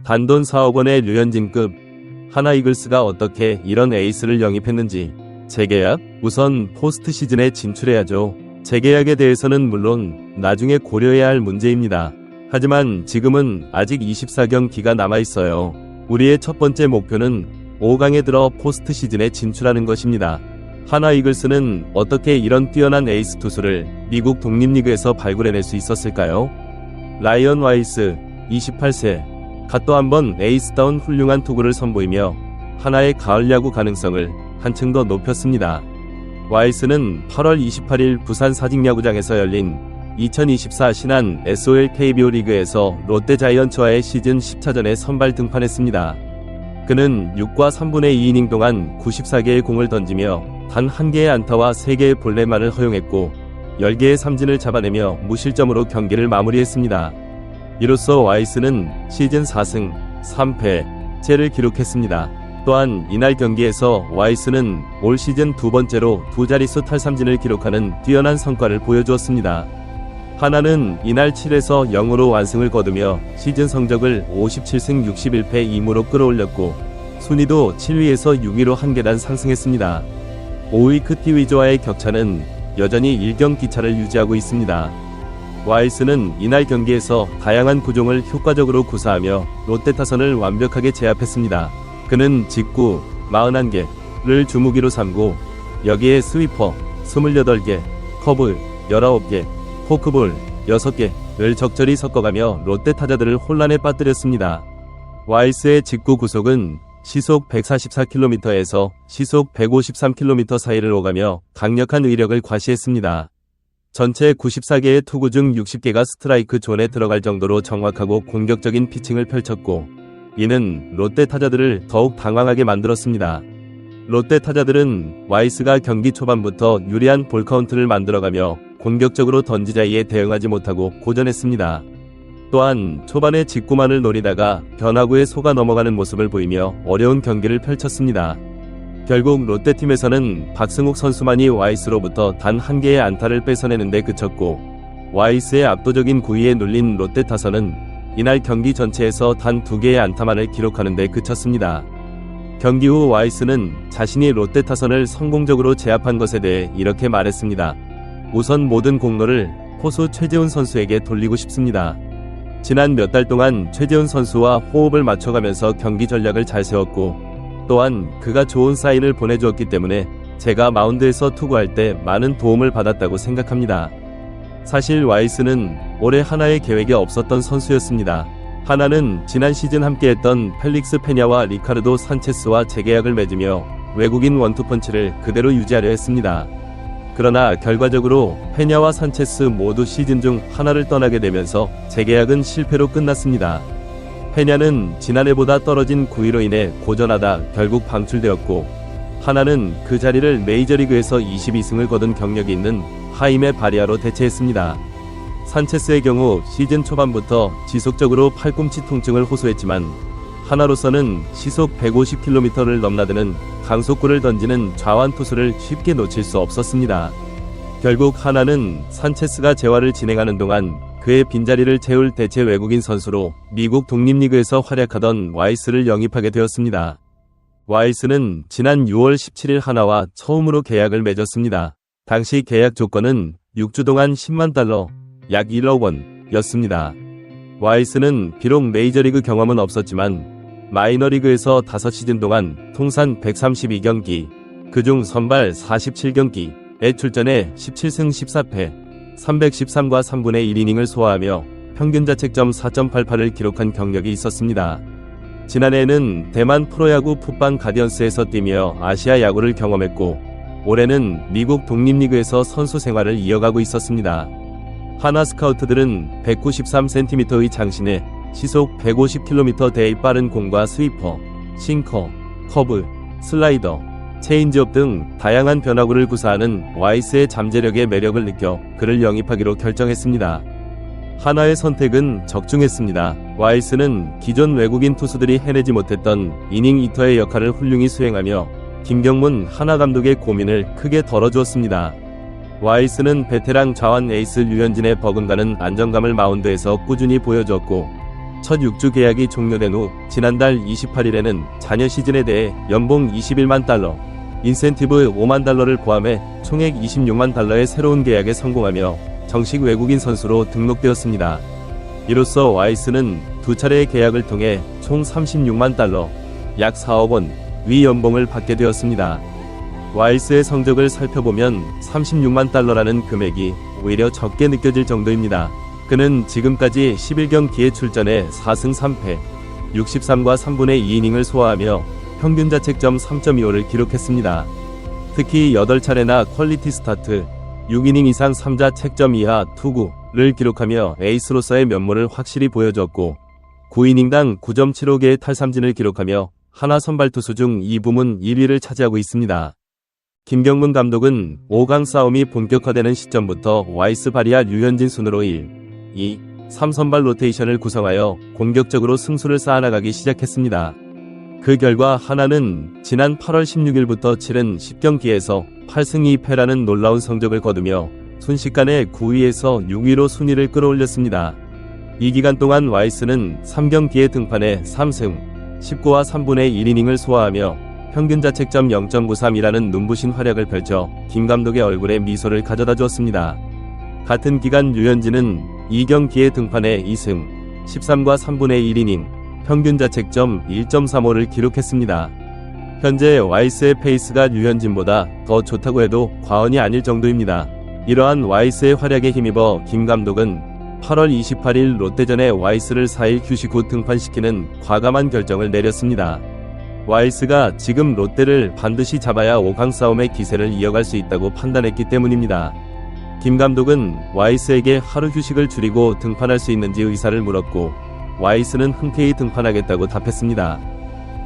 단돈 4억 원의 류현진급 하나 이글스가 어떻게 이런 에이스를 영입했는지. 재계약? 우선 포스트 시즌에 진출해야죠. 재계약에 대해서는 물론 나중에 고려해야 할 문제입니다. 하지만 지금은 아직 24경기가 남아있어요. 우리의 첫 번째 목표는 5강에 들어 포스트 시즌에 진출하는 것입니다. 하나 이글스는 어떻게 이런 뛰어난 에이스 투수를 미국 독립리그에서 발굴해낼 수 있었을까요? 라이언 와이스 28세 갓도 한번 에이스다운 훌륭한 투구를 선보이며 하나의 가을 야구 가능성을 한층 더 높였습니다. 와이스는 8월 28일 부산 사직야구장에서 열린 2024 신한 SOL KBO 리그에서 롯데 자이언츠와의 시즌 10차전에 선발 등판했습니다. 그는 6과 3분의 2이닝 동안 94개의 공을 던지며 단 1개의 안타와 3개의 볼넷만을 허용했고 10개의 삼진을 잡아내며 무실점으로 경기를 마무리했습니다. 이로써 와이스는 시즌 4승 3패째를 기록했습니다. 또한 이날 경기에서 와이스는 올 시즌 두 번째로 두 자릿수 탈삼진을 기록하는 뛰어난 성과를 보여주었습니다. 하나는 이날 7에서 0으로 완승을 거두며 시즌 성적을 57승 61패 2무로 끌어올렸고 순위도 7위에서 6위로 한 계단 상승했습니다. 5위 크티위즈와의 격차는 여전히 1경기차를 유지하고 있습니다. 와이스는 이날 경기에서 다양한 구종을 효과적으로 구사하며 롯데 타선을 완벽하게 제압했습니다. 그는 직구 41개를 주무기로 삼고 여기에 스위퍼 28개, 커브 19개, 포크볼 6개를 적절히 섞어가며 롯데 타자들을 혼란에 빠뜨렸습니다. 와이스의 직구 구속은 시속 144km에서 시속 153km 사이를 오가며 강력한 위력을 과시했습니다. 전체 94개의 투구 중 60개가 스트라이크 존에 들어갈 정도로 정확하고 공격적인 피칭을 펼쳤고 이는 롯데 타자들을 더욱 당황하게 만들었습니다. 롯데 타자들은 와이스가 경기 초반부터 유리한 볼카운트를 만들어가며 공격적으로 던지자이에 대응하지 못하고 고전했습니다. 또한 초반에 직구만을 노리다가 변화구에 속아 넘어가는 모습을 보이며 어려운 경기를 펼쳤습니다. 결국 롯데팀에서는 박승욱 선수만이 와이스로부터 단 1개의 안타를 뺏어내는 데 그쳤고 와이스의 압도적인 구위에 눌린 롯데 타선은 이날 경기 전체에서 단 2개의 안타만을 기록하는 데 그쳤습니다. 경기 후 와이스는 자신이 롯데 타선을 성공적으로 제압한 것에 대해 이렇게 말했습니다. 우선 모든 공로를 포수 최재훈 선수에게 돌리고 싶습니다. 지난 몇 달 동안 최재훈 선수와 호흡을 맞춰가면서 경기 전략을 잘 세웠고 또한 그가 좋은 사인을 보내주었기 때문에 제가 마운드에서 투구할 때 많은 도움을 받았다고 생각합니다. 사실 와이스는 올해 하나의 계획에 없었던 선수였습니다. 하나는 지난 시즌 함께했던 펠릭스 페냐와 리카르도 산체스와 재계약을 맺으며 외국인 원투펀치를 그대로 유지하려 했습니다. 그러나 결과적으로 페냐와 산체스 모두 시즌 중 하나를 떠나게 되면서 재계약은 실패로 끝났습니다. 페냐는 지난해보다 떨어진 구위로 인해 고전하다 결국 방출되었고 하나는 그 자리를 메이저리그에서 22승을 거둔 경력이 있는 하임의 바리아로 대체했습니다. 산체스의 경우 시즌 초반부터 지속적으로 팔꿈치 통증을 호소했지만 하나로서는 시속 150km를 넘나드는 강속구를 던지는 좌완 투수를 쉽게 놓칠 수 없었습니다. 결국 하나는 산체스가 재활을 진행하는 동안 그의 빈자리를 채울 대체 외국인 선수로 미국 독립리그에서 활약하던 와이스를 영입하게 되었습니다. 와이스는 지난 6월 17일 하나와 처음으로 계약을 맺었습니다. 당시 계약 조건은 6주 동안 10만 달러, 약 1억 원이었습니다. 와이스는 비록 메이저리그 경험은 없었지만 마이너리그에서 5시즌 동안 통산 132경기, 그중 선발 47경기에 출전해 17승 14패, 313과 3분의 1이닝을 소화하며 평균 자책점 4.88을 기록한 경력이 있었습니다. 지난해에는 대만 프로야구 풋방 가디언스에서 뛰며 아시아 야구를 경험했고 올해는 미국 독립리그에서 선수 생활을 이어가고 있었습니다. 하나 스카우트들은 193cm의 장신에 시속 150km대의 빠른 공과 스위퍼, 싱커, 커브, 슬라이더, 체인지업 등 다양한 변화구를 구사하는 와이스의 잠재력의 매력을 느껴 그를 영입하기로 결정했습니다. 하나의 선택은 적중했습니다. 와이스는 기존 외국인 투수들이 해내지 못했던 이닝 이터의 역할을 훌륭히 수행하며 김경문 하나 감독의 고민을 크게 덜어주었습니다. 와이스는 베테랑 좌완 에이스 류현진의 버금가는 안정감을 마운드에서 꾸준히 보여주었고 첫 6주 계약이 종료된 후 지난달 28일에는 자녀 시즌에 대해 연봉 21만 달러, 인센티브 5만 달러를 포함해 총액 26만 달러의 새로운 계약에 성공하며 정식 외국인 선수로 등록되었습니다. 이로써 와이스는 두 차례의 계약을 통해 총 36만 달러, 약 4억 원 위 연봉을 받게 되었습니다. 와이스의 성적을 살펴보면 36만 달러라는 금액이 오히려 적게 느껴질 정도입니다. 그는 지금까지 11경기에 출전해 4승 3패, 63과 3분의 2이닝을 소화하며 평균 자책점 3.25를 기록했습니다. 특히 8차례나 퀄리티 스타트, 6이닝 이상 3자 책점 이하 투구를 기록하며 에이스로서의 면모를 확실히 보여줬고 9이닝당 9.75개의 탈삼진을 기록하며 하나 선발 투수 중 이 부문 1위를 차지하고 있습니다. 김경문 감독은 5강 싸움이 본격화되는 시점부터 와이스 바리아 류현진 순으로 1, 2, 3 선발 로테이션을 구성하여 공격적으로 승수를 쌓아나가기 시작했습니다. 그 결과 하나는 지난 8월 16일부터 치른 10경기에서 8승 2패라는 놀라운 성적을 거두며 순식간에 9위에서 6위로 순위를 끌어올렸습니다. 이 기간 동안 와이스는 3경기에 등판해 3승, 19와 3분의 1이닝을 소화하며 평균 자책점 0.93이라는 눈부신 활약을 펼쳐 김 감독의 얼굴에 미소를 가져다 주었습니다. 같은 기간 류현진은 2경기에 등판해 2승, 13과 3분의 1이닝, 평균 자책점 1.35를 기록했습니다. 현재 와이스의 페이스가 류현진보다 더 좋다고 해도 과언이 아닐 정도입니다. 이러한 와이스의 활약에 힘입어 김 감독은 8월 28일 롯데전에 와이스를 4일 휴식 후 등판시키는 과감한 결정을 내렸습니다. 와이스가 지금 롯데를 반드시 잡아야 5강 싸움의 기세를 이어갈 수 있다고 판단했기 때문입니다. 김 감독은 와이스에게 하루 휴식을 줄이고 등판할 수 있는지 의사를 물었고 와이스는 흔쾌히 등판하겠다고 답했습니다.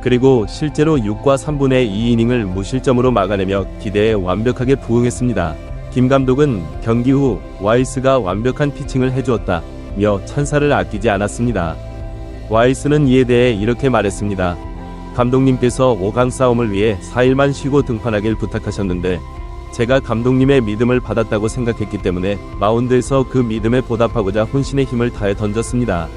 그리고 실제로 6과 3분의 2이닝을 무실점으로 막아내며 기대에 완벽하게 부응했습니다. 김 감독은 경기 후 와이스가 완벽한 피칭을 해주었다며 찬사를 아끼지 않았습니다. 와이스는 이에 대해 이렇게 말했습니다. 감독님께서 5강 싸움을 위해 4일만 쉬고 등판하길 부탁하셨는데 제가 감독님의 믿음을 받았다고 생각했기 때문에 마운드에서 그 믿음에 보답하고자 혼신의 힘을 다해 던졌습니다.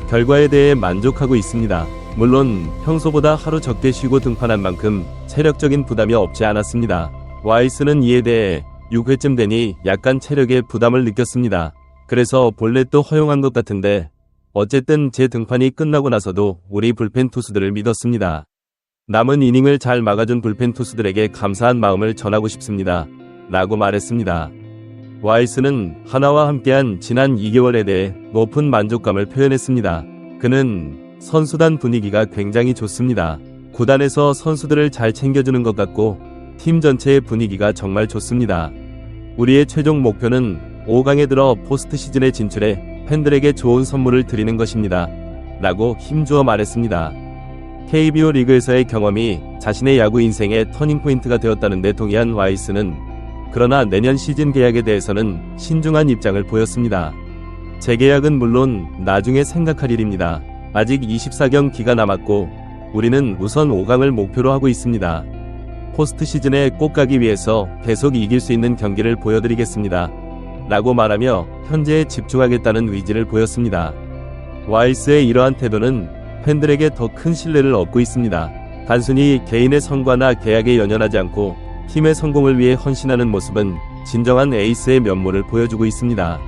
결과에 대해 만족하고 있습니다. 물론 평소보다 하루 적게 쉬고 등판한 만큼 체력적인 부담이 없지 않았습니다. 와이스는 이에 대해 6회쯤 되니 약간 체력에 부담을 느꼈습니다. 그래서 볼넷도 허용한 것 같은데 어쨌든 제 등판이 끝나고 나서도 우리 불펜 투수들을 믿었습니다. 남은 이닝을 잘 막아준 불펜 투수들에게 감사한 마음을 전하고 싶습니다. 라고 말했습니다. 와이스는 하나와 함께한 지난 2개월에 대해 높은 만족감을 표현했습니다. 그는 선수단 분위기가 굉장히 좋습니다. 구단에서 선수들을 잘 챙겨주는 것 같고 팀 전체의 분위기가 정말 좋습니다. 우리의 최종 목표는 5강에 들어 포스트 시즌에 진출해 팬들에게 좋은 선물을 드리는 것입니다. 라고 힘주어 말했습니다. KBO 리그에서의 경험이 자신의 야구 인생의 터닝포인트가 되었다는 데 동의한 와이스는 그러나 내년 시즌 계약에 대해서는 신중한 입장을 보였습니다. 재계약은 물론 나중에 생각할 일입니다. 아직 24경기가 남았고 우리는 우선 5강을 목표로 하고 있습니다. 포스트 시즌에 꼭 가기 위해서 계속 이길 수 있는 경기를 보여드리겠습니다. 라고 말하며 현재에 집중하겠다는 의지를 보였습니다. 와이스의 이러한 태도는 팬들에게 더 큰 신뢰를 얻고 있습니다. 단순히 개인의 성과나 계약에 연연하지 않고 팀의 성공을 위해 헌신하는 모습은 진정한 에이스의 면모를 보여주고 있습니다.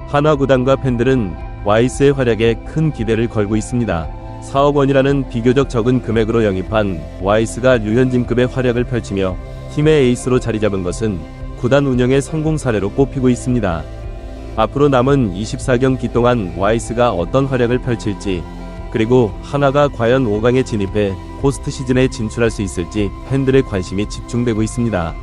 한화 구단과 팬들은 와이스의 활약에 큰 기대를 걸고 있습니다. 4억 원이라는 비교적 적은 금액으로 영입한 와이스가 류현진급의 활약을 펼치며 팀의 에이스로 자리잡은 것은 구단 운영의 성공 사례로 꼽히고 있습니다. 앞으로 남은 24경기 동안 와이스가 어떤 활약을 펼칠지 그리고 한화가 과연 5강에 진입해 포스트 시즌에 진출할 수 있을지 팬들의 관심이 집중되고 있습니다.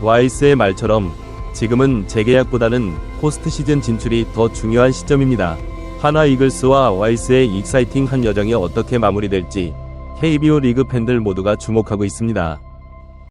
와이스의 말처럼 지금은 재계약보다는 포스트 시즌 진출이 더 중요한 시점입니다. 한화 이글스와 와이스의 익사이팅한 여정이 어떻게 마무리될지 KBO 리그 팬들 모두가 주목하고 있습니다.